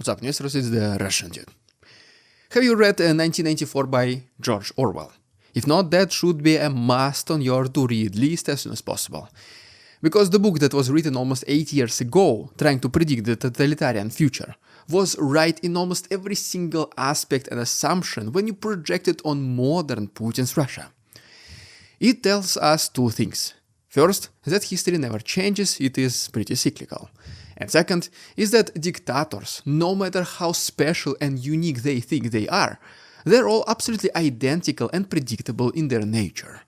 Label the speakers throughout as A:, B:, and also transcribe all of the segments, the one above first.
A: What's up, Nestros? It's the Russian dude. Have you read 1984 by George Orwell? If not, that should be a must on your to-read list as soon as possible. Because the book that was written almost 8 years ago, trying to predict the totalitarian future, was right in almost every single aspect and assumption when you project it on modern Putin's Russia. It tells us two things. First, that history never changes, it is pretty cyclical. And second, is that dictators, no matter how special and unique they think they are, they're all absolutely identical and predictable in their nature.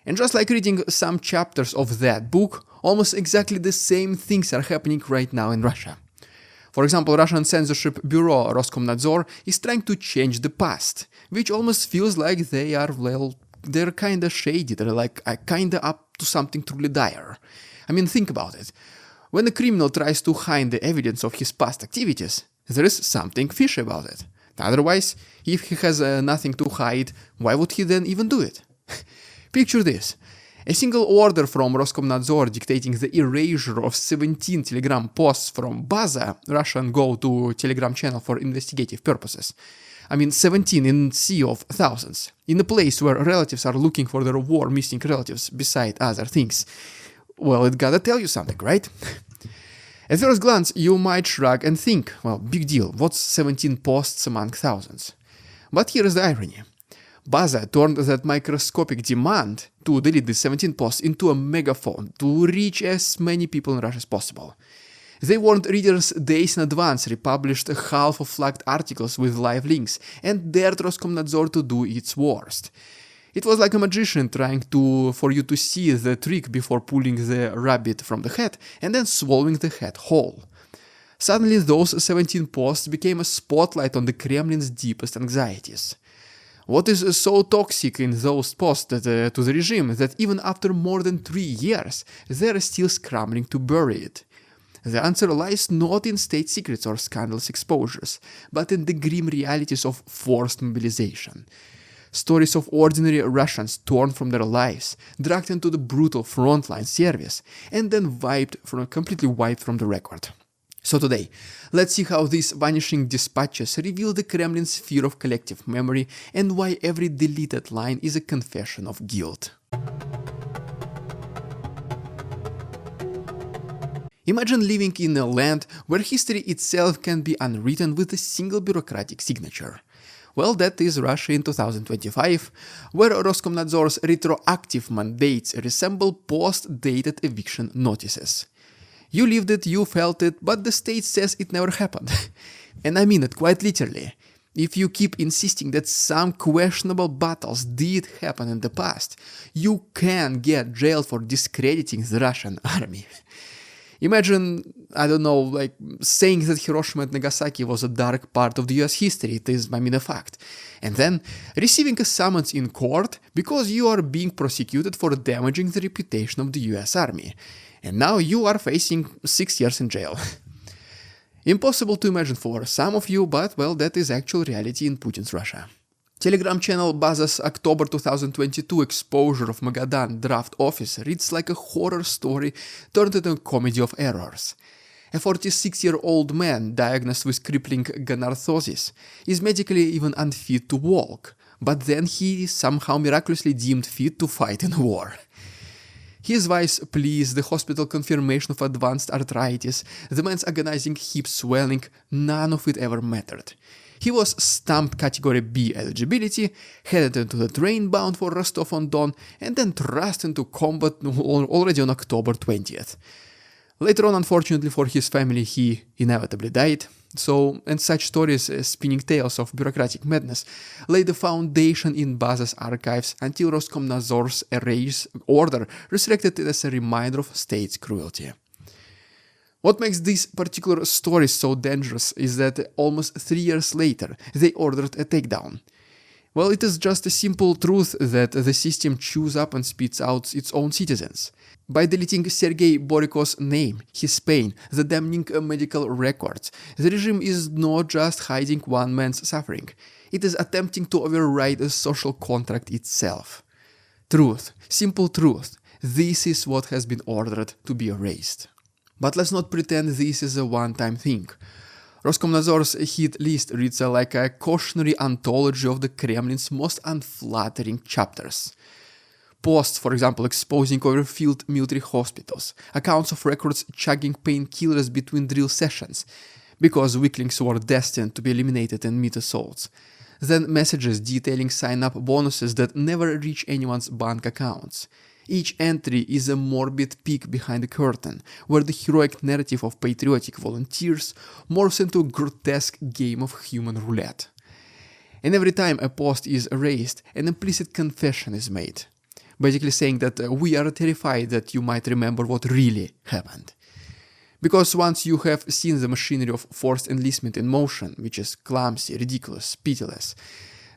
A: And just like reading some chapters of that book, almost exactly the same things are happening right now in Russia. For example, Russian Censorship Bureau, Roskomnadzor, is trying to change the past, which almost feels like they're kinda shady, they're like kinda up to something truly dire. I mean, think about it. When a criminal tries to hide the evidence of his past activities, there is something fishy about it. Otherwise, if he has nothing to hide, why would he then even do it? Picture this. A single order from Roskomnadzor dictating the erasure of 17 Telegram posts from Baza, Russian go-to Telegram channel for investigative purposes. I mean, 17 in sea of thousands. In a place where relatives are looking for their war missing relatives beside other things. Well, it gotta tell you something, right? At first glance, you might shrug and think, well, big deal, what's 17 posts among thousands? But here's the irony. Baza turned that microscopic demand to delete the 17 posts into a megaphone to reach as many people in Russia as possible. They warned readers days in advance, republished half of flagged articles with live links, and dared Roskomnadzor to do its worst. It was like a magician trying for you to see the trick before pulling the rabbit from the hat and then swallowing the hat whole. Suddenly those 17 posts became a spotlight on the Kremlin's deepest anxieties. What is so toxic in those posts to the regime that even after more than 3 years, they're still scrambling to bury it? The answer lies not in state secrets or scandalous exposures, but in the grim realities of forced mobilization. Stories of ordinary Russians torn from their lives, dragged into the brutal frontline service, and then completely wiped from the record. So today, let's see how these vanishing dispatches reveal the Kremlin's fear of collective memory and why every deleted line is a confession of guilt. Imagine living in a land where history itself can be unwritten with a single bureaucratic signature. Well, that is Russia in 2025, where Roskomnadzor's retroactive mandates resemble post-dated eviction notices. You lived it, you felt it, but the state says it never happened. And I mean it quite literally. If you keep insisting that some questionable battles did happen in the past, you can get jailed for discrediting the Russian army. Imagine, I don't know, like saying that Hiroshima and Nagasaki was a dark part of the US history, it is, a fact. And then receiving a summons in court because you are being prosecuted for damaging the reputation of the US Army. And now you are facing 6 years in jail. Impossible to imagine for some of you, but well, that is actual reality in Putin's Russia. Telegram channel Baza's October 2022 exposure of Magadan draft office reads like a horror story turned into a comedy of errors. A 46-year-old man diagnosed with crippling gonarthosis is medically even unfit to walk, but then he is somehow miraculously deemed fit to fight in a war. His wife's pleas, the hospital confirmation of advanced arthritis, the man's agonizing hip swelling, none of it ever mattered. He was stamped Category B eligibility, headed into the train bound for Rostov-on-Don, and then thrust into combat already on October 20th. Later on, unfortunately for his family, he inevitably died. And such stories, spinning tales of bureaucratic madness, lay the foundation in Baza's archives until Roskomnadzor's erase order resurrected it as a reminder of state's cruelty. What makes these particular stories so dangerous is that almost 3 years later, they ordered a takedown. Well, it is just a simple truth that the system chews up and spits out its own citizens. By deleting Sergei Boriko's name, his pain, the damning medical records, the regime is not just hiding one man's suffering, it is attempting to override the social contract itself. Truth, simple truth, this is what has been ordered to be erased. But let's not pretend this is a one-time thing. Roskomnadzor's hit list reads like a cautionary anthology of the Kremlin's most unflattering chapters. Posts, for example, exposing overfilled military hospitals, accounts of records chugging painkillers between drill sessions, because weaklings were destined to be eliminated in meat assaults. Then messages detailing sign-up bonuses that never reach anyone's bank accounts. Each entry is a morbid peek behind the curtain, where the heroic narrative of patriotic volunteers morphs into a grotesque game of human roulette. And every time a post is erased, an implicit confession is made, basically saying that we are terrified that you might remember what really happened. Because once you have seen the machinery of forced enlistment in motion, which is clumsy, ridiculous, pitiless,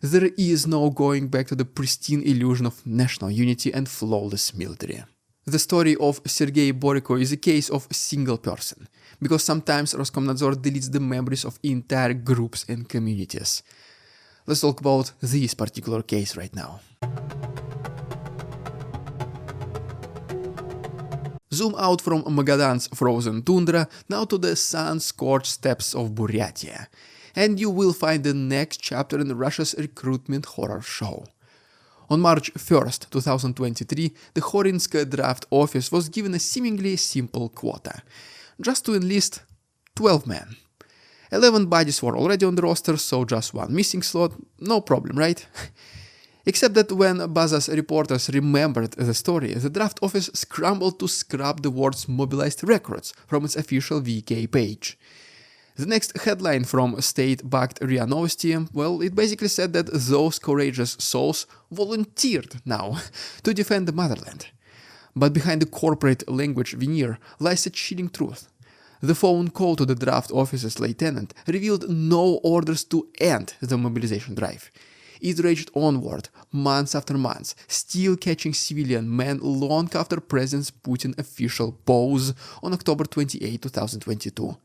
A: there is no going back to the pristine illusion of national unity and flawless military. The story of Sergei Boriko is a case of a single person, because sometimes Roskomnadzor deletes the memories of entire groups and communities. Let's talk about this particular case right now. Zoom out from Magadan's frozen tundra now to the sun-scorched steppes of Buryatia, and you will find the next chapter in Russia's recruitment horror show. On March 1st, 2023, the Khorinsk draft office was given a seemingly simple quota, just to enlist 12 men. 11 bodies were already on the roster, so just one missing slot, no problem, right? Except that when Baza's reporters remembered the story, the draft office scrambled to scrub the word's mobilized records from its official VK page. The next headline from state-backed RIA Novosti, well, it basically said that those courageous souls volunteered now to defend the motherland. But behind the corporate language veneer lies a chilling truth. The phone call to the draft office's lieutenant revealed no orders to end the mobilization drive. It raged onward, months after months, still catching civilian men long after President Putin's official pause on October 28, 2022.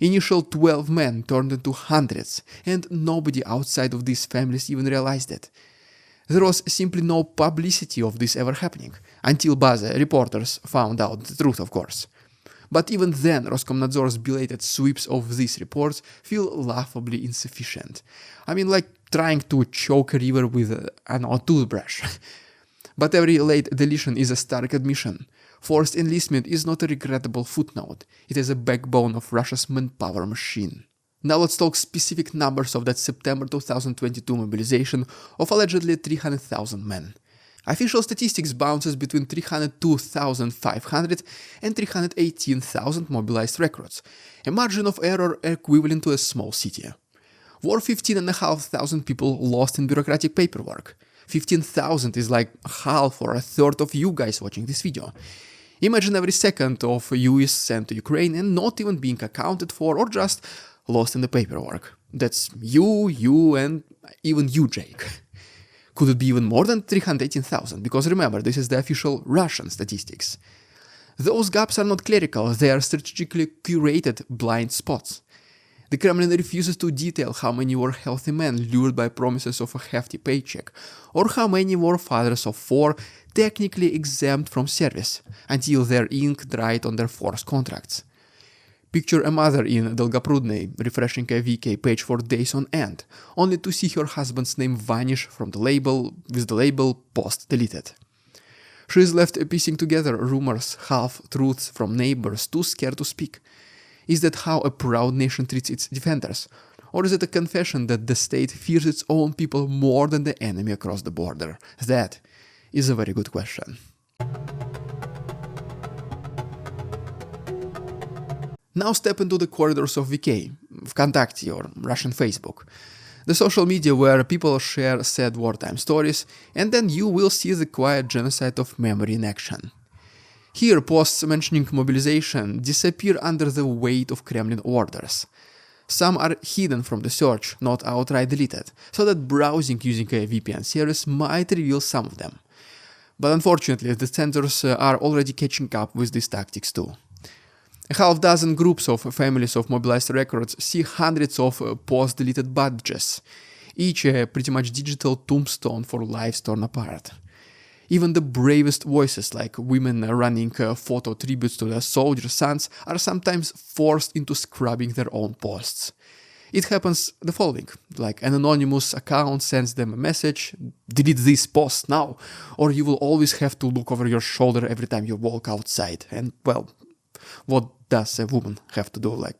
A: Initial 12 men turned into hundreds, and nobody outside of these families even realized it. There was simply no publicity of this ever happening, until Baza reporters found out the truth, of course. But even then, Roskomnadzor's belated sweeps of these reports feel laughably insufficient. I mean, like trying to choke a river with a toothbrush. But every late deletion is a stark admission. Forced enlistment is not a regrettable footnote. It is a backbone of Russia's manpower machine. Now let's talk specific numbers of that September 2022 mobilization of allegedly 300,000 men. Official statistics bounces between 302,500 and 318,000 mobilized records, a margin of error equivalent to a small city. Were 15,500 people lost in bureaucratic paperwork. 15,000 is like half or a third of you guys watching this video. Imagine every second of you is sent to Ukraine and not even being accounted for or just lost in the paperwork. That's you, and even you, Jake. Could it be even more than 318,000? Because remember, this is the official Russian statistics. Those gaps are not clerical, they are strategically curated blind spots. The Kremlin refuses to detail how many were healthy men lured by promises of a hefty paycheck, or how many were fathers of four technically exempt from service, until their ink dried on their forced contracts. Picture a mother in Dolgoprudny refreshing a VK page for days on end, only to see her husband's name vanish from the label with the label post deleted. She is left piecing together rumors, half-truths from neighbors too scared to speak. Is that how a proud nation treats its defenders? Or is it a confession that the state fears its own people more than the enemy across the border? That is a very good question. Now step into the corridors of VK, Vkontakte or Russian Facebook, the social media where people share sad wartime stories, and then you will see the quiet genocide of memory in action. Here, posts mentioning mobilization disappear under the weight of Kremlin orders. Some are hidden from the search, not outright deleted, so that browsing using a VPN service might reveal some of them. But unfortunately, the censors are already catching up with these tactics too. A half-dozen groups of families of mobilized records see hundreds of post-deleted badges, each a pretty much digital tombstone for lives torn apart. Even the bravest voices, like women running photo tributes to their soldier sons, are sometimes forced into scrubbing their own posts. It happens the following, like an anonymous account sends them a message, delete this post now, or you will always have to look over your shoulder every time you walk outside. And well, what does a woman have to do? Like,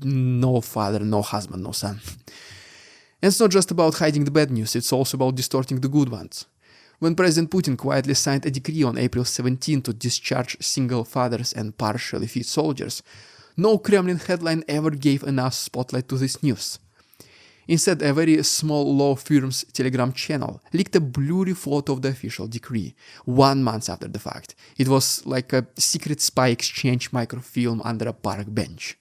A: no father, no husband, no son. And it's not just about hiding the bad news, it's also about distorting the good ones. When President Putin quietly signed a decree on April 17 to discharge single fathers and partially fit soldiers, no Kremlin headline ever gave enough spotlight to this news. Instead, a very small law firm's Telegram channel leaked a blurry photo of the official decree, 1 month after the fact. It was like a secret spy exchange microfilm under a park bench.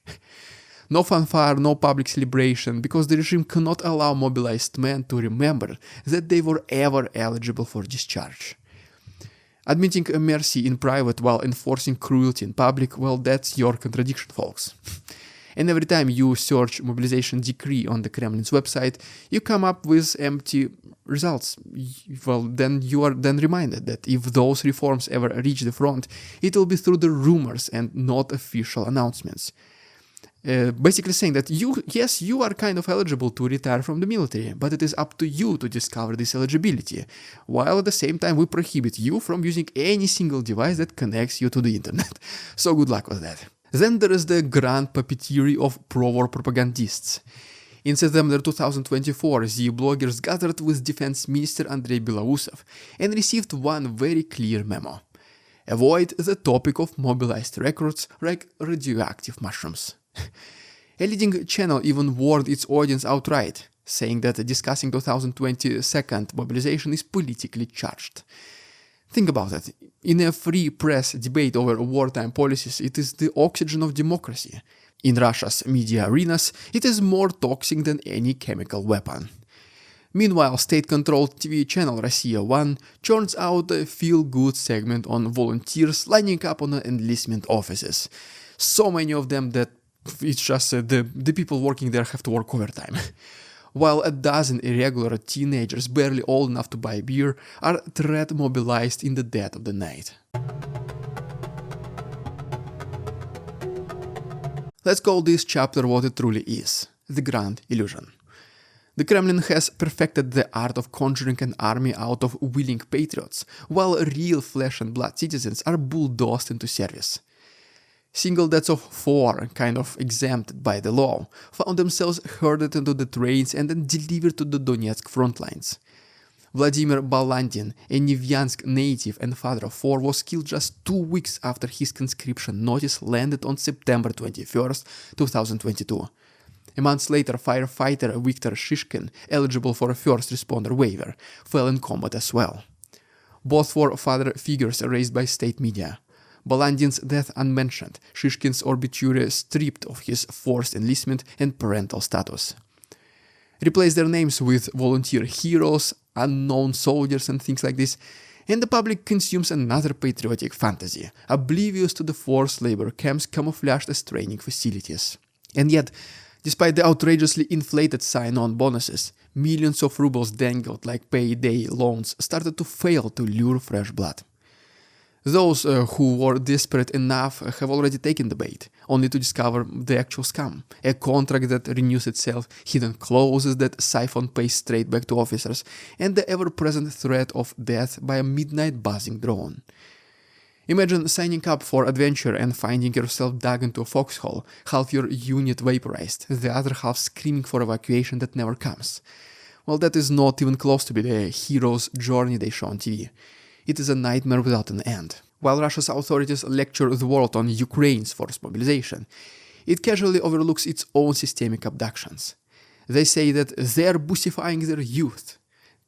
A: No fanfare, no public celebration, because the regime cannot allow mobilized men to remember that they were ever eligible for discharge. Admitting a mercy in private while enforcing cruelty in public, well, that's your contradiction, folks. And every time you search mobilization decree on the Kremlin's website, you come up with empty results. Well, then you are then reminded that if those reforms ever reach the front, it will be through the rumors and not official announcements. Basically saying that you are kind of eligible to retire from the military, but it is up to you to discover this eligibility, while at the same time we prohibit you from using any single device that connects you to the internet. So good luck with that. Then there is the grand puppeteering of pro-war propagandists. In September 2024, the bloggers gathered with Defense Minister Andrei Belousov and received one very clear memo. Avoid the topic of mobilized recruits like radioactive mushrooms. A leading channel even warned its audience outright, saying that discussing 2022 mobilization is politically charged. Think about it. In a free press debate over wartime policies, it is the oxygen of democracy. In Russia's media arenas, it is more toxic than any chemical weapon. Meanwhile, state-controlled TV channel Russia 1 churns out a feel-good segment on volunteers lining up on enlistment offices. So many of them that it's just the people working there have to work overtime. While a dozen irregular teenagers, barely old enough to buy beer, are threat mobilized in the dead of the night. Let's call this chapter what it truly is: the grand illusion. The Kremlin has perfected the art of conjuring an army out of willing patriots, while real flesh and blood citizens are bulldozed into service. Single dads of 4, kind of exempted by the law, found themselves herded into the trains and then delivered to the Donetsk front lines. Vladimir Balandin, a Nevyansk native and father of 4, was killed just 2 weeks after his conscription notice landed on September 21, 2022. A month later, firefighter Viktor Shishkin, eligible for a first responder waiver, fell in combat as well. Both were father figures erased by state media. Balandin's death unmentioned, Shishkin's obituary stripped of his forced enlistment and parental status. Replace their names with volunteer heroes, unknown soldiers and things like this, and the public consumes another patriotic fantasy, oblivious to the forced labor camps camouflaged as training facilities. And yet, despite the outrageously inflated sign-on bonuses, millions of rubles dangled like payday loans started to fail to lure fresh blood. Those who were desperate enough have already taken the bait, only to discover the actual scam, a contract that renews itself, hidden clauses that siphon pay straight back to officers, and the ever-present threat of death by a midnight buzzing drone. Imagine signing up for adventure and finding yourself dug into a foxhole, half your unit vaporized, the other half screaming for evacuation that never comes. Well, that is not even close to be the hero's journey they show on TV. It is a nightmare without an end. While Russia's authorities lecture the world on Ukraine's forced mobilization, it casually overlooks its own systemic abductions. They say that they're bussifying their youth.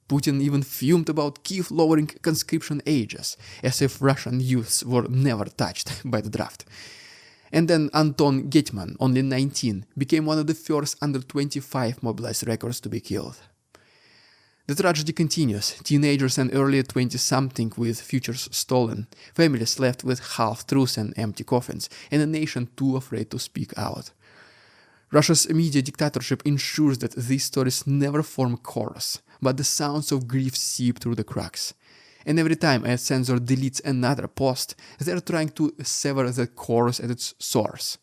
A: Putin even fumed about Kiev lowering conscription ages, as if Russian youths were never touched by the draft. And then Anton Getman, only 19, became one of the first under 25 mobilized records to be killed. The tragedy continues, teenagers and early 20-something with futures stolen, families left with half-truths and empty coffins, and a nation too afraid to speak out. Russia's media dictatorship ensures that these stories never form a chorus, but the sounds of grief seep through the cracks. And every time a censor deletes another post, they're trying to sever the course at its source.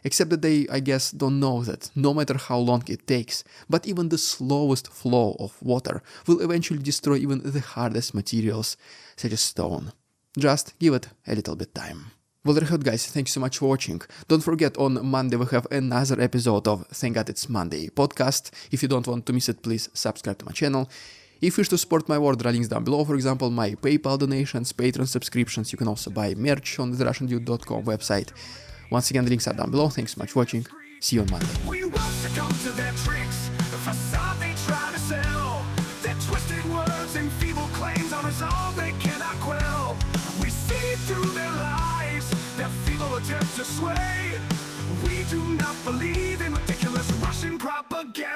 A: Except that they, I guess, don't know that no matter how long it takes, but even the slowest flow of water will eventually destroy even the hardest materials, such as stone. Just give it a little bit time. Well, there you have it, guys. Thank you so much for watching. Don't forget, on Monday we have another episode of Thank God It's Monday podcast. If you don't want to miss it, please subscribe to my channel. If you wish to support my work, there are links down below. For example, my PayPal donations, Patreon subscriptions. You can also buy merch on the RussianDude.com website. Once again, the links are down below. Thanks so much for watching. See you on Monday.
B: We won't succumb to their tricks, the facade they try to sell. Their twisted words and feeble claims on us all they cannot quell. We see through their lies, their feeble attempts to sway. We do not believe in ridiculous Russian propaganda.